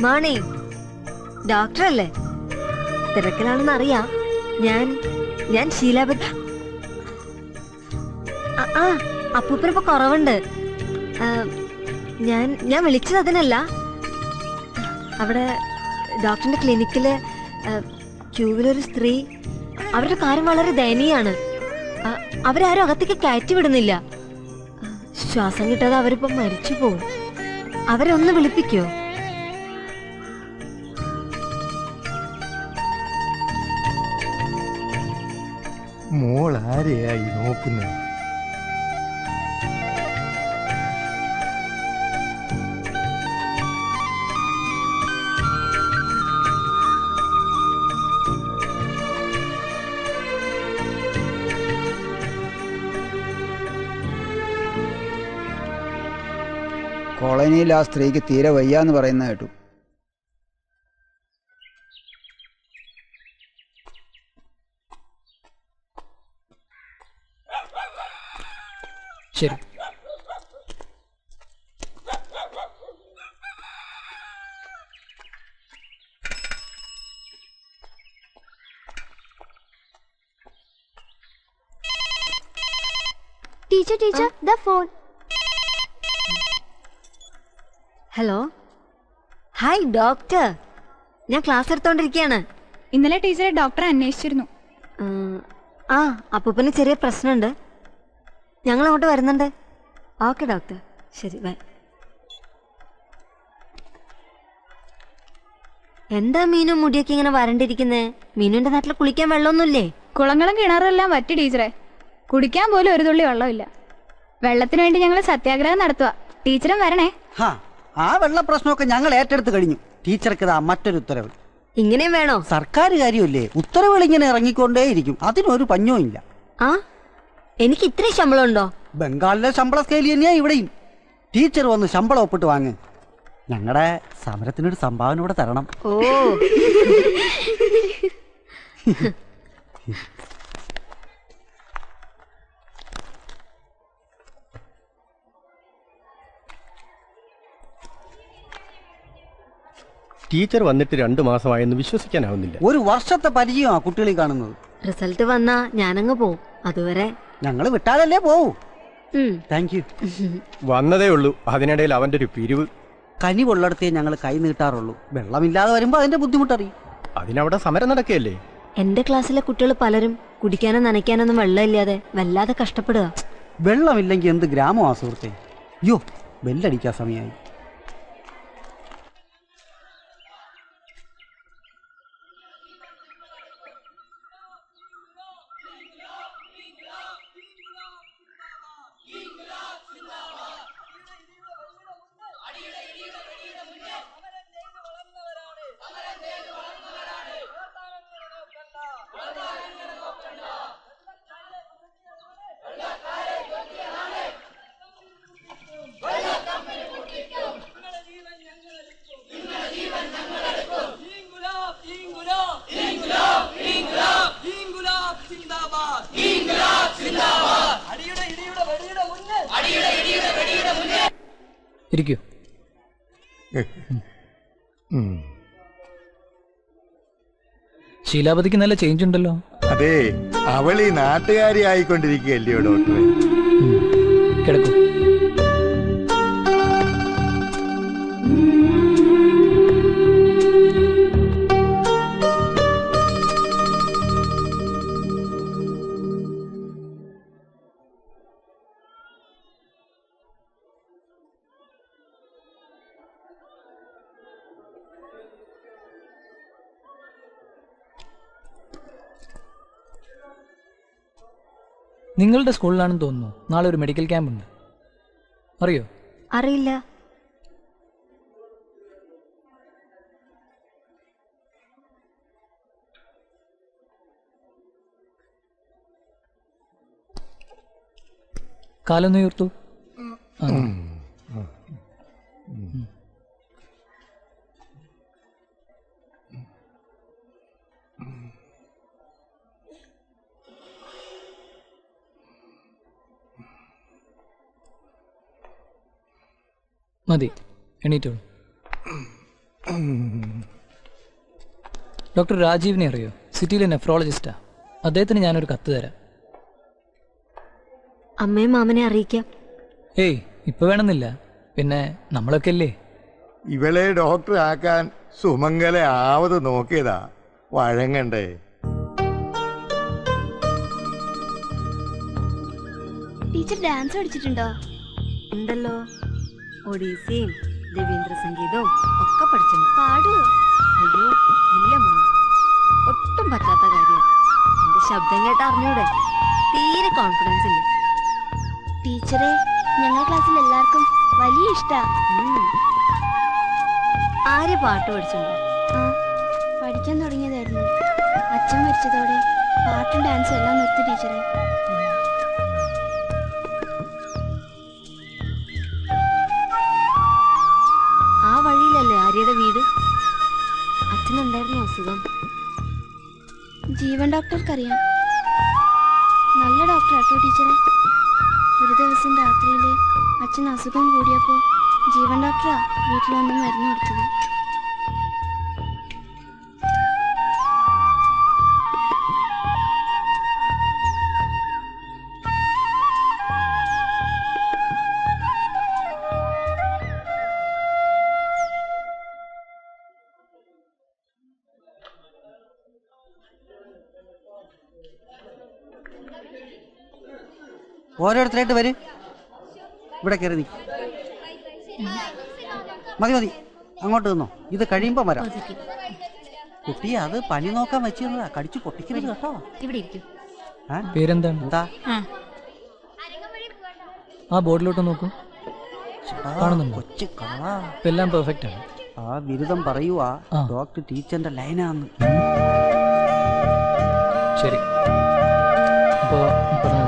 മാണി ഡോക്ടറല്ലേ? തിരക്കിലാണെന്ന് അറിയാം. ഞാൻ ശീലാപതി. അപ്പൂപ്പനിപ്പോ കുറവുണ്ട്. ഞാൻ വിളിച്ചത് അതിനല്ല. അവിടെ ഡോക്ടറിന്റെ ക്ലിനിക്കില് ക്യൂവിലൊരു സ്ത്രീ, അവരുടെ കാര്യം വളരെ ദയനീയാണ്. അവരാരും അകത്തേക്ക് കയറ്റി വിടുന്നില്ല. ശ്വാസം കിട്ടാതെ അവരിപ്പോ മരിച്ചു പോവും. അവരൊന്ന് വിളിപ്പിക്കോ? മോൾ ആരെയായി നോക്കുന്നത്? കോളനിയിൽ ആ സ്ത്രീക്ക് തീരെ വയ്യാന്ന് പറയുന്ന കേട്ടു. ശരി. Teacher the phone. Hello, hi doctor. ഞാൻ ക്ലാസ് എടുത്തോണ്ടിരിക്കുകയാണ്. ഇന്നലെ ടീച്ചറെ ഡോക്ടറെ അന്വേഷിച്ചിരുന്നു. അപ്പൂപ്പന് ചെറിയ പ്രശ്നമുണ്ട്. ഞങ്ങൾ അങ്ങോട്ട് വരുന്നുണ്ട്. ഓക്കെ ഡോക്ടർ, ശരി, ബൈ. എന്താ മീനു മുടിയൊക്കെ ഇങ്ങനെ വരണ്ടിരിക്കുന്നേ? മീനുവിന്റെ നാട്ടിൽ കുളിക്കാൻ വെള്ളമൊന്നുമില്ലേ? കുളങ്ങളും കിണറെല്ലാം വറ്റി ടീച്ചറെ. കുടിക്കാൻ പോലും ഒരു തുള്ളി വെള്ളമില്ല. വെള്ളത്തിന് വേണ്ടി ഞങ്ങൾ സത്യാഗ്രഹം നടത്തുക. ടീച്ചറും വരണേ. ആ വെള്ള പ്രശ്നമൊക്കെ ഞങ്ങൾ ഏറ്റെടുത്ത് കഴിഞ്ഞു. ടീച്ചർക്ക് ഇതാ മറ്റൊരു ഉത്തരവ്. ഇങ്ങനെയും വേണോ? സർക്കാർ കാര്യമല്ലേ, ഉത്തരവുകൾ ഇങ്ങനെ ഇറങ്ങിക്കൊണ്ടേയിരിക്കും. അതിനൊരു പഞ്ഞവും ഇല്ല. എനിക്ക് ഇത്രയും ശമ്പളം ഉണ്ടോ? ബംഗാളിലെ ശമ്പള സ്കെയിൽ തന്നെയാ ഇവിടെയും. ടീച്ചർ വന്ന് ശമ്പളം ഒപ്പിട്ട് വാങ്ങ്. ഞങ്ങളുടെ സമരത്തിനൊരു സംഭാവന ഇവിടെ തരണം. ഓ ടീച്ചർ വന്നിട്ട് 2 മാസമായെന്ന് വിശ്വസിക്കാനാവുന്നില്ല. 1 വർഷത്തെ പരിചയമാണ് കുട്ടികളിൽ കാണുന്നത്. റിസൾട്ട് വന്നാ ഞാനങ്ങ് പോവും. അതുവരെ ഞങ്ങൾ വിട്ടാലല്ലേ പോവൂ. Thank you. വന്നതേ ഉള്ളൂ, അതിനിടയിൽ അവന്റെ ഒരു പിരിവ്. കനി കൊള്ളടത്തേ ഞങ്ങൾ കൈ നീട്ടാറുള്ളൂ. വെള്ളമില്ലാതെ വരുമ്പോ അതിന്റെ ബുദ്ധിമുട്ടറിയും. അതിനവിടെ സമരം നടക്കുകയല്ലേ? എന്റെ ക്ലാസ്സിലെ കുട്ടികൾ പലരും കുടിക്കാനോ നനയ്ക്കാനൊന്നും വെള്ളമില്ലാതെ വല്ലാതെ കഷ്ടപ്പെടുക. വെള്ളമില്ലെങ്കിൽ എന്ത് ഗ്രാമമാ സുഹൃത്തെ. അയ്യോ, ബെല്ലടിക്കാൻ സമയമായി. ഇരിക്കൂ. ശീലാപതിക്ക് നല്ല ചേഞ്ച് ഉണ്ടല്ലോ. അതെ, അവൾ ഈ നാട്ടുകാരി ആയിക്കൊണ്ടിരിക്കുകയല്ലയോ ഡോക്ടറെ? കിടക്കൂ. നിങ്ങളുടെ സ്കൂളിലാണെന്ന് തോന്നുന്നു. നാളെ ഒരു മെഡിക്കൽ ക്യാമ്പ് ഉണ്ട്, അറിയോ? അറിയില്ല. കാലൊന്ന് ഉയർത്തു. മതി, എണീറ്റോളൂ. ഡോക്ടർ രാജീവിനെ അറിയോ? സിറ്റിയിലെ നെഫ്രോളജിസ്റ്റാ. അദ്ദേഹത്തിന് ഞാനൊരു കത്ത് തരാം. അമ്മയും മാമനെ അറിയിക്കാം. ഏയ് ഇപ്പൊ വേണമെന്നില്ല, പിന്നെ നമ്മളൊക്കെ അല്ലേ. ഇവളെ ഡോക്ടർ ആക്കാൻ സുമംഗല ആവത് നോക്കിയതാ, വഴങ്ങണ്ടേ. ടീച്ചർ ഡാൻസ് പഠിച്ചിട്ടുണ്ടോ? ഉണ്ടല്ലോ, ഒഡീസിയും രവീന്ദ്ര സംഗീതവും ഒക്കെ പഠിച്ചിട്ടുണ്ട്. പാടുവോ? അയ്യോ ഇല്ല മോളെ, ഒട്ടും പറ്റാത്ത കാര്യം. എന്റെ ശബ്ദം കേട്ട് അറിഞ്ഞൂടെ, തീരെ കോൺഫിഡൻസ് ഇല്ല. ടീച്ചറെ, ഞങ്ങളുടെ ക്ലാസ്സിൽ എല്ലാവർക്കും വലിയ ഇഷ്ടാ. ആര് പാട്ട് പഠിച്ചിട്ടുണ്ടോ? ആ, പഠിക്കാൻ തുടങ്ങിയതായിരുന്നു. അച്ഛൻ മരിച്ചതോടെ പാട്ടും ഡാൻസും എല്ലാം നിർത്തി ടീച്ചറെ. ആ വഴിയിലല്ലേ ആര്യയുടെ വീട്? അച്ഛനുണ്ടായിരുന്നു അസുഖം. ജീവൻ ഡോക്ടർക്കറിയാം. നല്ല ഡോക്ടറാട്ടോ ടീച്ചറെ. ഒരു ദിവസം രാത്രിയിൽ അച്ഛൻ അസുഖം കൂടിയപ്പോൾ ജീവൻ ഡോക്ടറാ വീട്ടിൽ വന്ന് മരുന്ന് കൊടുത്തത്. ഓരോരുത്തരായിട്ട് വരും. ഇവിടെ കയറി നീ. മതി മതി, അങ്ങോട്ട് നിന്നോ. ഇത് കഴിയുമ്പോൾ വരാം. കുട്ടി, അത് പനി നോക്കാൻ വെച്ചിരുന്നതാ, കടിച്ചു പൊട്ടിക്കരുത് കേട്ടോ. ഇവിടെ ഇരിക്കും. പേരെന്താണ്? എന്താ? ആ ബോർഡിലോട്ട് നോക്കൂ. കാണുന്നുണ്ടോ? കൊച്ചു കളാ. ഇപ്പൊ എല്ലാം പെർഫെക്റ്റ് ആണ്. ആ ബിരുദം പറയുവാ ആ. ഡോക്ടർ ടീച്ചറിന്റെ ലൈനാന്ന്. ശരി, അപ്പോൾ പറഞ്ഞ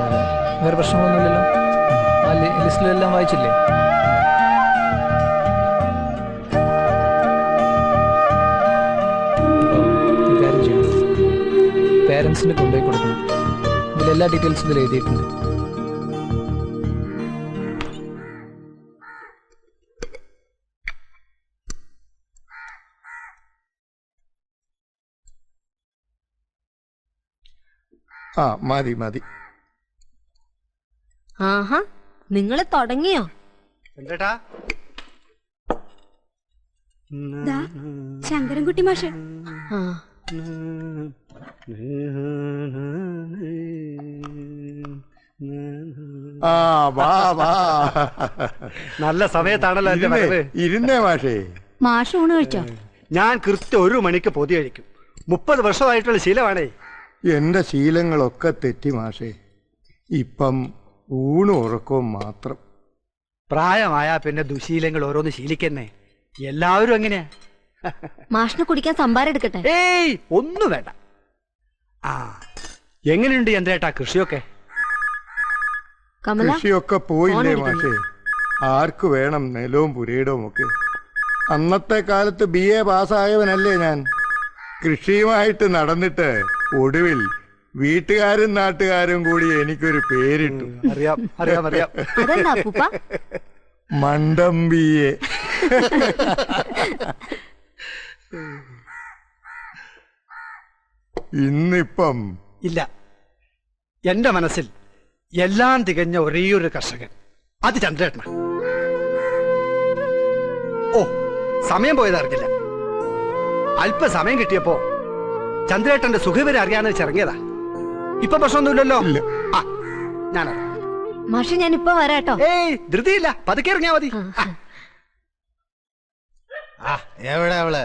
വേറെ പ്രശ്നങ്ങളൊന്നുമില്ലല്ലോ? ആ ലിസ്റ്റിലെല്ലാം വായിച്ചില്ലേ? കാര്യം ചെയ്യണം, പേരൻസിന് കൊണ്ടുപോയി കൊടുക്കണം. ഇതിലെല്ലാ ഡീറ്റെയിൽസും ഇതിൽ എഴുതിയിട്ടുണ്ട്. ആ മതി മതി. ആഹാ, നിങ്ങള് തുടങ്ങിയോ? ശങ്കരൻകുട്ടി മാഷ്. ആ, ആ വാ വാ. നല്ല സമയത്താണല്ലോ എന്റെ ഇരുന്നേ, വരവ്. ഇരുന്നേ മാഷേ. മാഷ് ഊണ് കഴിച്ചോ? ഞാൻ കൃത്യം 1 മണിക്ക് പൊതി കഴിക്കും. 30 വർഷമായിട്ടുള്ള ശീലമാണേ. എന്റെ ശീലങ്ങളൊക്കെ തെറ്റി മാഷേ. ഇപ്പം ഊണും ഉറക്കവും മാത്രം. പ്രായമായ പിന്നെ ദുശീലങ്ങൾ ഓരോന്ന് ശീലിക്കുന്നേ. എല്ലാവരും എങ്ങനെയാ? മാഷിന് കുടിക്കാൻ സംഭാരം എടുക്കട്ടെ? ഏയ് ഒന്നും വേണ്ട. ആ, എങ്ങനെയുണ്ട് ചന്ദ്രേട്ടാ കൃഷിയൊക്കെ? കമല, കൃഷിയൊക്കെ പോയില്ലേ ഫോൺ മാഷേ? ആർക്ക് വേണം നിലവും പുരയിടവും ഒക്കെ? അന്നത്തെ കാലത്ത് BA പാസ്സായവനല്ലേ ഞാൻ. കൃഷിയുമായിട്ട് നടന്നിട്ട് ഒടുവിൽ വീട്ടുകാരും നാട്ടുകാരും കൂടി എനിക്കൊരു പേരിട്ടു. അറിയാം അറിയാം അറിയാം. അതെന്താ അപ്പൂപ്പ? മണ്ടം BA. ഇന്നിപ്പം ഇല്ല, എന്റെ മനസ്സിൽ എല്ലാം തികഞ്ഞ ഒരേയൊരു കർഷകൻ, അത് ചന്ദ്രേട്ടനാ. ഓ, സമയം പോയത് അറിഞ്ഞില്ല. അല്പസമയം കിട്ടിയപ്പോ ചന്ദ്രേട്ടന്റെ സുഖവിവരം അറിയാന്ന് വെച്ചിറങ്ങിയതാ. ഇപ്പൊ പ്രശ്നമൊന്നുമില്ലല്ലോ? ഇല്ല. ആ, ഞാനറിയാം. മാഷ്, ഞാൻ ഇപ്പൊ വരാട്ടോ. ഏയ് ധൃതിയില്ല, പതുക്കെ ഇറങ്ങിയാ മതി. എവിടെ അവള്?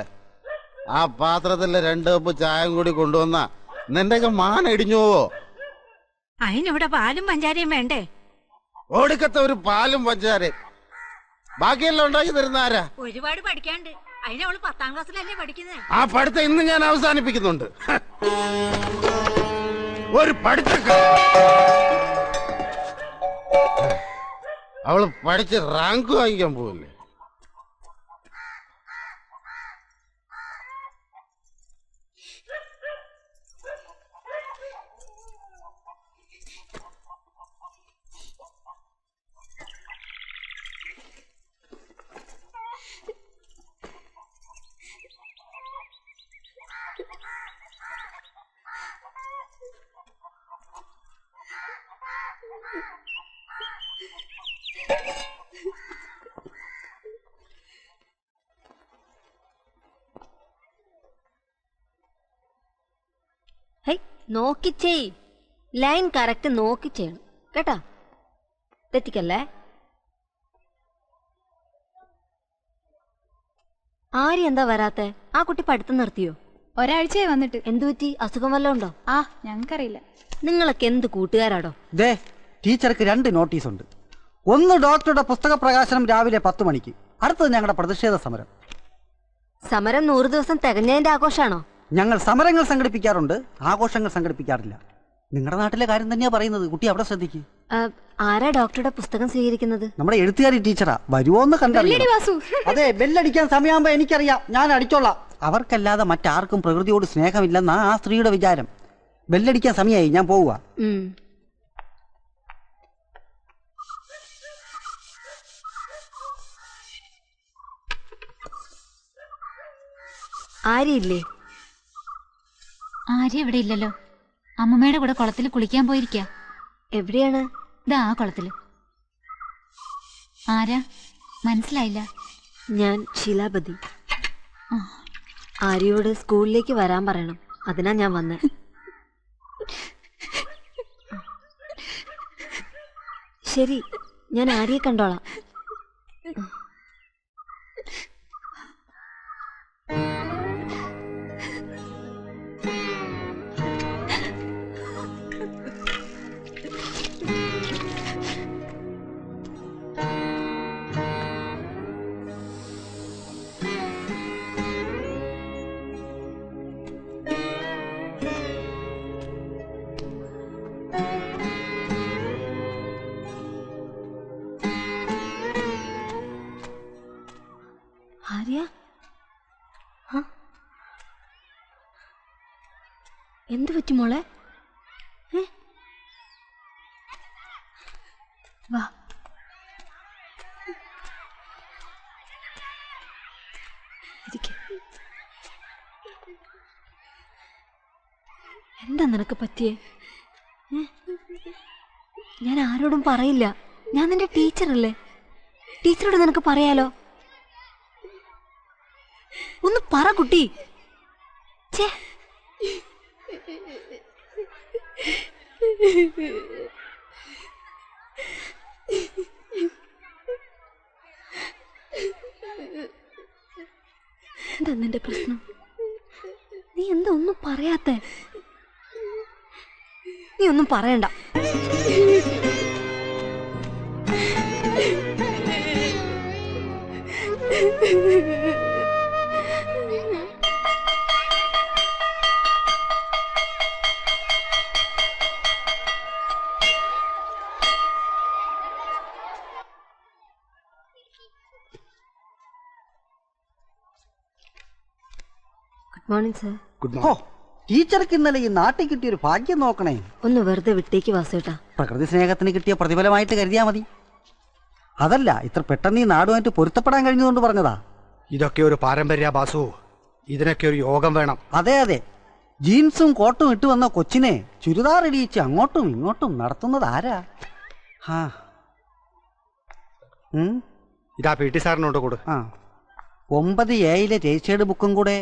ആ പാത്രത്തിലെ 2 കപ്പ് ചായം കൂടി കൊണ്ടുവന്ന നിന്റെയൊക്കെ മാൻ ഇടിഞ്ഞു പോവോ? അതിനിവിടെ പാലും പഞ്ചാരയും വേണ്ടേ? ഒടുക്കത്തെ ഒരു പാലും പഞ്ചാരയും ബാക്കിയെല്ലാം ഉണ്ടാക്കി തരുന്ന ആരാ? ഒരുപാട് പഠിക്കാണ്ട്. അതിനവള് 10ാം ക്ലാസ്സിലല്ലേ പഠിക്കുന്നത്. ആ പഠിത്തം ഇന്ന് ഞാൻ അവസാനിപ്പിക്കുന്നുണ്ട്. ഒരു പഠിത്തക്കാ അവള് പഠിച്ച് റാങ്ക് വാങ്ങിക്കാൻ പോവില്ലേ? നോക്കി ചെയ്. ലൈൻ കറക്റ്റ് നോക്കി ചെയ്യണം കേട്ടാ, തെറ്റിക്കല്ലേ. ആരി എന്താ വരാത്തെ? ആ കുട്ടി പഠിത്തം നിർത്തിയോ? ഒരാഴ്ചയായി വന്നിട്ട്. എന്തു പറ്റി? അസുഖം വല്ലതും ഉണ്ടോ? ആ ഞങ്ങൾക്കറിയില്ല. നിങ്ങളൊക്കെ എന്ത് കൂട്ടുകാരാടോ? ദേ ടീച്ചർക്ക് 2 നോട്ടീസ് ഉണ്ട്. ഒന്ന് ഡോക്ടറുടെ പുസ്തക പ്രകാശനം രാവിലെ 10 മണിക്ക്, അടുത്തത് ഞങ്ങളുടെ പ്രതിഷേധ സമരം. സമരം 100 ദിവസം തികഞ്ഞതിന്റെ ആഘോഷാണോ? ഞങ്ങൾ സമരങ്ങൾ സംഘടിപ്പിക്കാറുണ്ട്, ആഘോഷങ്ങൾ സംഘടിപ്പിക്കാറില്ല. നിങ്ങളുടെ നാട്ടിലെ കാര്യം തന്നെയാ പറയുന്നത്. കുട്ടി അവിടെ ശ്രദ്ധിക്ക്. ആരാ ഡോക്ടറുടെ പുസ്തകം സ്വീകരിക്കുന്നത്? നമ്മുടെ എഴുത്തുകാരി ടീച്ചറാ. വരുമോന്ന് കണ്ടറിയാം. അതെ, ബെല്ലടിക്കാൻ സമയമാകുമ്പോ എനിക്കറിയാം, ഞാൻ അടിച്ചോളാം. അവർക്കല്ലാതെ മറ്റാർക്കും പ്രകൃതിയോട് സ്നേഹമില്ലെന്നാ ആ സ്ത്രീയുടെ വിചാരം. ബെല്ലടിക്കാൻ സമയമായി, ഞാൻ പോവുക. ആരിയില്ലേ? ആര്യ ഇവിടെ ഇല്ലല്ലോ. അമ്മമ്മയുടെ കൂടെ കുളത്തിൽ കുളിക്കാൻ പോയിരിക്ക. എവിടെയാണ്? ഇതാ ആ കുളത്തില്. ആരാ? മനസ്സിലായില്ല. ഞാൻ ശീലാപതി. ആര്യയോട് സ്കൂളിലേക്ക് വരാൻ പറയണം, അതിനാ ഞാൻ വന്നേ. ശരി, ഞാൻ ആര്യയെ കണ്ടോളാം. ആര്യ, എന്തു പറ്റി മോളെ? വാ. എന്താ നിനക്ക് പറ്റിയേ? ഞാൻ ആരോടും പറയില്ല. ഞാൻ നിന്റെ ടീച്ചറല്ലേ. ടീച്ചറോട് നിനക്ക് പറയാലോ. ഒന്ന് പറ കുട്ടി. ഛേ, എന്താ നിന്റെ പ്രശ്നം? നീ എന്താ ഒന്നും പറയാത്തെ? നീ ഒന്നും പറയണ്ട. Good morning sir. ഗുഡ് ഓ, മോർണിംഗ്. ടീച്ചർക്ക് ഇന്നലെ ഈ നാട്ടിൽ കിട്ടിയൊരു ഭാഗ്യം നോക്കണേ. ഒന്ന് വെറുതെ വിട്ടേക്ക് വാസുവേട്ടാ. പ്രകൃതി സ്നേഹത്തിന് കിട്ടിയ പ്രതിഫലമായിട്ട് കരുതിയാ മതി. അതല്ല, ഇത്ര പെട്ടെന്ന് ഈ നാടുമായിട്ട് പൊരുത്തപ്പെടാൻ കഴിഞ്ഞതുകൊണ്ട് പറഞ്ഞതാ. ഇതൊക്കെ ഒരു പാരമ്പര്യ ബാസു. ഇതിനൊക്കെ ഒരു യോഗം വേണം. അതെ അതെ, ജീൻസും കോട്ടും ഇട്ട് വന്ന കൊച്ചിനെ ചുരിദാർ ഇടിയിച്ച് അങ്ങോട്ടും ഇങ്ങോട്ടും നടത്തുന്നത് ആരാ? ഇതാ PT സാറിനോട് കൊടു. 9A രജിസ്റ്റേർഡ് ബുക്കും കൂടെ.